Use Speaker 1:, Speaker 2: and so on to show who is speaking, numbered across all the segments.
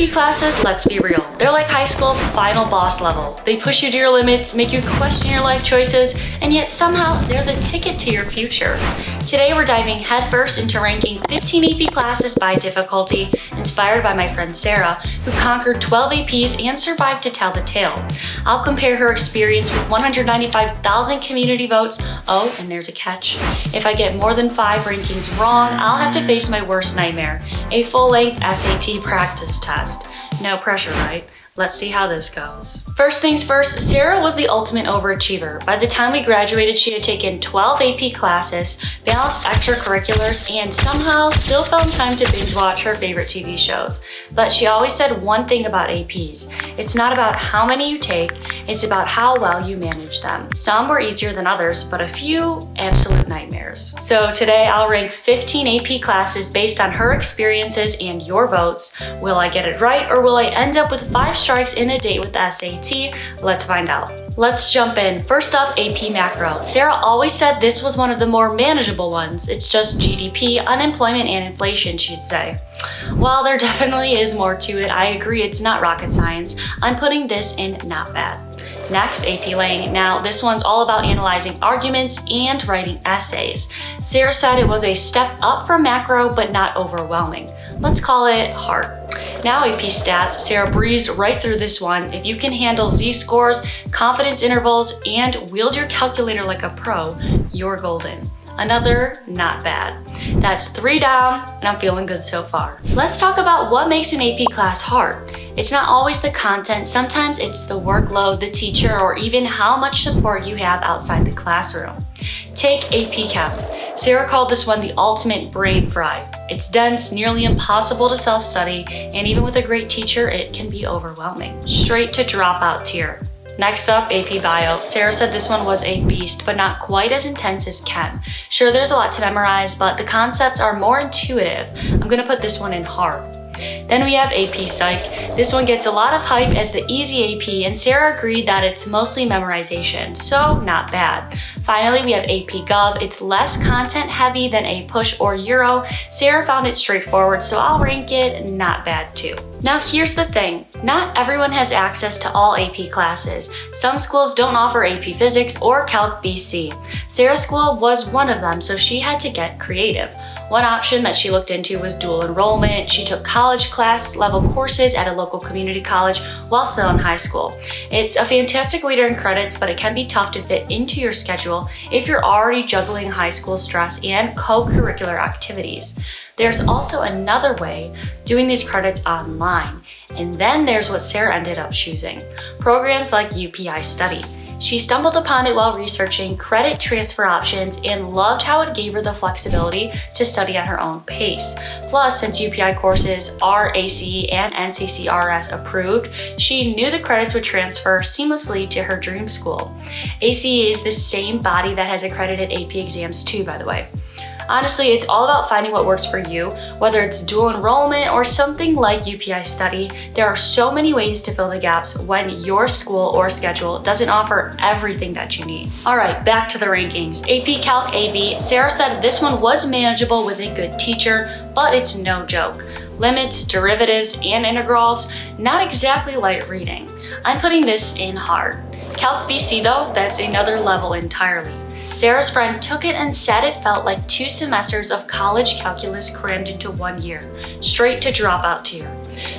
Speaker 1: AP classes, let's be real, they're like high school's final boss level. They push you to your limits, make you question your life choices, and yet somehow they're the ticket to your future. Today we're diving headfirst into ranking 15 AP classes by difficulty, inspired by my friend Sarah, who conquered 12 APs and survived to tell the tale. I'll compare her experience with 195,000 community votes. Oh, and there's a catch. If I get more than 5 rankings wrong, I'll have to face my worst nightmare, a full-length SAT practice test. No pressure, right? Let's see how this goes. First things first, Sarah was the ultimate overachiever. By the time we graduated, she had taken 12 AP classes, balanced extracurriculars, and somehow still found time to binge watch her favorite TV shows. But she always said one thing about APs. It's not about how many you take, it's about how well you manage them. Some were easier than others, but a few absolute nightmares. So today I'll rank 15 AP classes based on her experiences and your votes. Will I get it right, or will I end up with 5 strikes in a date with the SAT? Let's find out. Let's jump in. First up, AP Macro. Sarah always said this was one of the more manageable ones. It's just GDP, unemployment, and inflation, she'd say. While there definitely is more to it, I agree it's not rocket science. I'm putting this in not bad. Next, AP Ling. Now, this one's all about analyzing arguments and writing essays. Sarah said it was a step up from macro, but not overwhelming. Let's call it hard. Now, AP Stats. Sarah breezed right through this one. If you can handle Z-scores, confidence intervals, and wield your calculator like a pro, you're golden. Another not bad. That's 3 down, and I'm feeling good so far. Let's talk about what makes an AP class hard. It's not always the content, sometimes it's the workload, the teacher, or even how much support you have outside the classroom. Take AP Chem. Sarah called this one the ultimate brain fry. It's dense, nearly impossible to self-study, and even with a great teacher, it can be overwhelming. Straight to Dropout Tier. Next up, AP Bio. Sarah said this one was a beast, but not quite as intense as Chem. Sure, there's a lot to memorize, but the concepts are more intuitive. I'm gonna put this one in hard. Then we have AP Psych. This one gets a lot of hype as the easy AP, and Sarah agreed that it's mostly memorization, so not bad. Finally, we have AP Gov. It's less content heavy than a Push or Euro. Sarah found it straightforward, so I'll rank it not bad too. Now here's the thing, not everyone has access to all AP classes. Some schools don't offer AP Physics or Calc BC. Sarah's school was one of them, so she had to get creative. One option that she looked into was dual enrollment. She took college class level courses at a local community college while still in high school. It's a fantastic way to earn credits, but it can be tough to fit into your schedule if you're already juggling high school stress and co-curricular activities. There's also another way, doing these credits online. And then there's what Sarah ended up choosing, programs like UPI Study. She stumbled upon it while researching credit transfer options and loved how it gave her the flexibility to study at her own pace. Plus, since UPI courses are ACE and NCCRS approved, she knew the credits would transfer seamlessly to her dream school. ACE is the same body that has accredited AP exams too, by the way. Honestly, it's all about finding what works for you, whether it's dual enrollment or something like UPI Study. There are so many ways to fill the gaps when your school or schedule doesn't offer everything that you need. All right, back to the rankings. AP Calc AB, Sarah said this one was manageable with a good teacher, but it's no joke. Limits, derivatives, and integrals, not exactly light reading. I'm putting this in hard. Calc BC though, that's another level entirely. Sarah's friend took it and said it felt like 2 semesters of college calculus crammed into 1 year. Straight to Dropout Tier.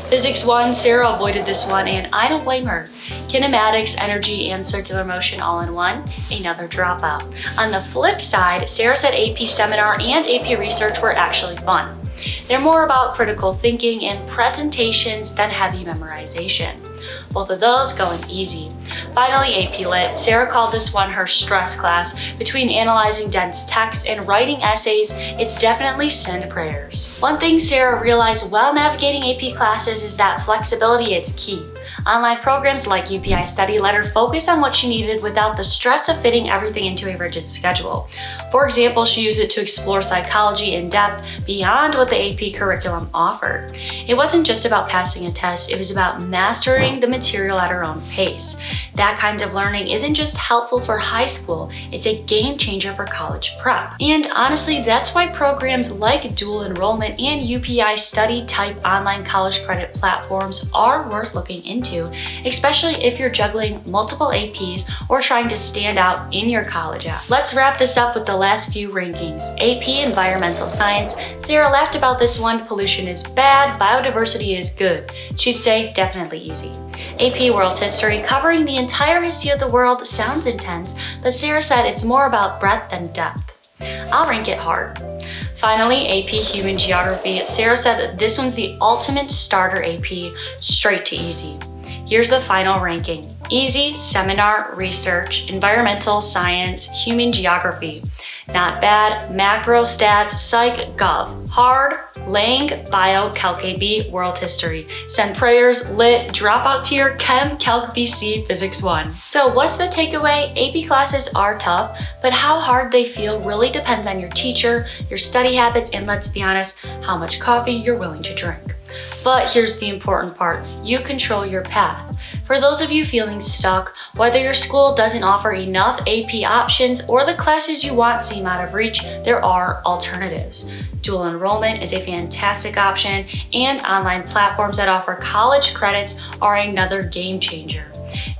Speaker 1: Physics 1, Sarah avoided this one, and I don't blame her. Kinematics, energy, and circular motion all in one, another dropout. On the flip side, Sarah said AP Seminar and AP Research were actually fun. They're more about critical thinking and presentations than heavy memorization. Both of those going easy. Finally, AP Lit. Sarah called this one her stress class. Between analyzing dense text and writing essays, it's definitely send prayers. One thing Sarah realized while navigating AP classes is that flexibility is key. Online programs like UPI Study let her focus on what she needed without the stress of fitting everything into a rigid schedule. For example, she used it to explore psychology in depth beyond what the AP curriculum offered. It wasn't just about passing a test, it was about mastering learning the material at our own pace. That kind of learning isn't just helpful for high school, it's a game changer for college prep. And honestly, that's why programs like dual enrollment and UPI Study type online college credit platforms are worth looking into, especially if you're juggling multiple APs or trying to stand out in your college app. Let's wrap this up with the last few rankings. AP Environmental Science. Sarah laughed about this one. Pollution is bad, biodiversity is good. She'd say definitely easy. AP World History, covering the entire history of the world, sounds intense, but Sarah said it's more about breadth than depth. I'll rank it hard. Finally, AP Human Geography. Sarah said that this one's the ultimate starter AP, straight to easy. Here's the final ranking. Easy, Seminar, Research, Environmental Science, Human Geography. Not bad, Macro, Stats, Psych, Gov. Hard, Ling, Bio, Calc AB, World History. Send Prayers, Lit, Dropout Tier, Chem, Calc BC, Physics 1. So what's the takeaway? AP classes are tough, but how hard they feel really depends on your teacher, your study habits, and let's be honest, how much coffee you're willing to drink. But here's the important part, you control your path. For those of you feeling stuck, whether your school doesn't offer enough AP options or the classes you want seem out of reach, there are alternatives. Dual enrollment is a fantastic option, and online platforms that offer college credits are another game changer.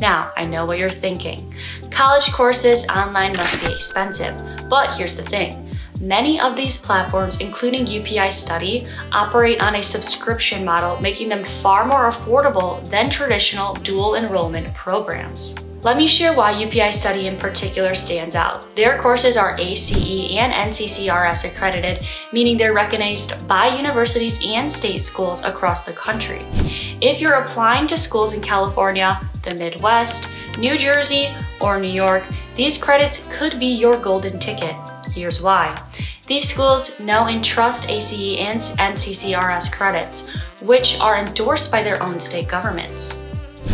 Speaker 1: Now, I know what you're thinking. College courses online must be expensive, but here's the thing. Many of these platforms, including UPI Study, operate on a subscription model, making them far more affordable than traditional dual enrollment programs. Let me share why UPI Study in particular stands out. Their courses are ACE and NCCRS accredited, meaning they're recognized by universities and state schools across the country. If you're applying to schools in California, the Midwest, New Jersey, or New York, these credits could be your golden ticket. Here's why. These schools know and trust ACE and NCCRS credits, which are endorsed by their own state governments.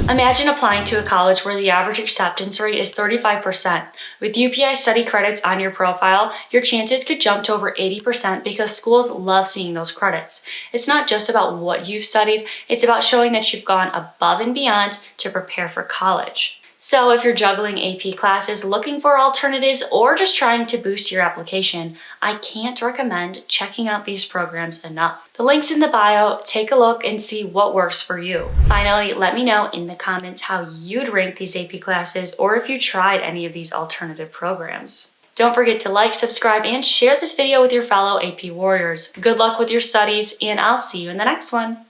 Speaker 1: Imagine applying to a college where the average acceptance rate is 35%. With UPI Study credits on your profile, your chances could jump to over 80% because schools love seeing those credits. It's not just about what you've studied, it's about showing that you've gone above and beyond to prepare for college. So if you're juggling AP classes, looking for alternatives, or just trying to boost your application, I can't recommend checking out these programs enough. The link's in the bio, take a look and see what works for you. Finally, let me know in the comments how you'd rank these AP classes or if you tried any of these alternative programs. Don't forget to like, subscribe, and share this video with your fellow AP warriors. Good luck with your studies, and I'll see you in the next one.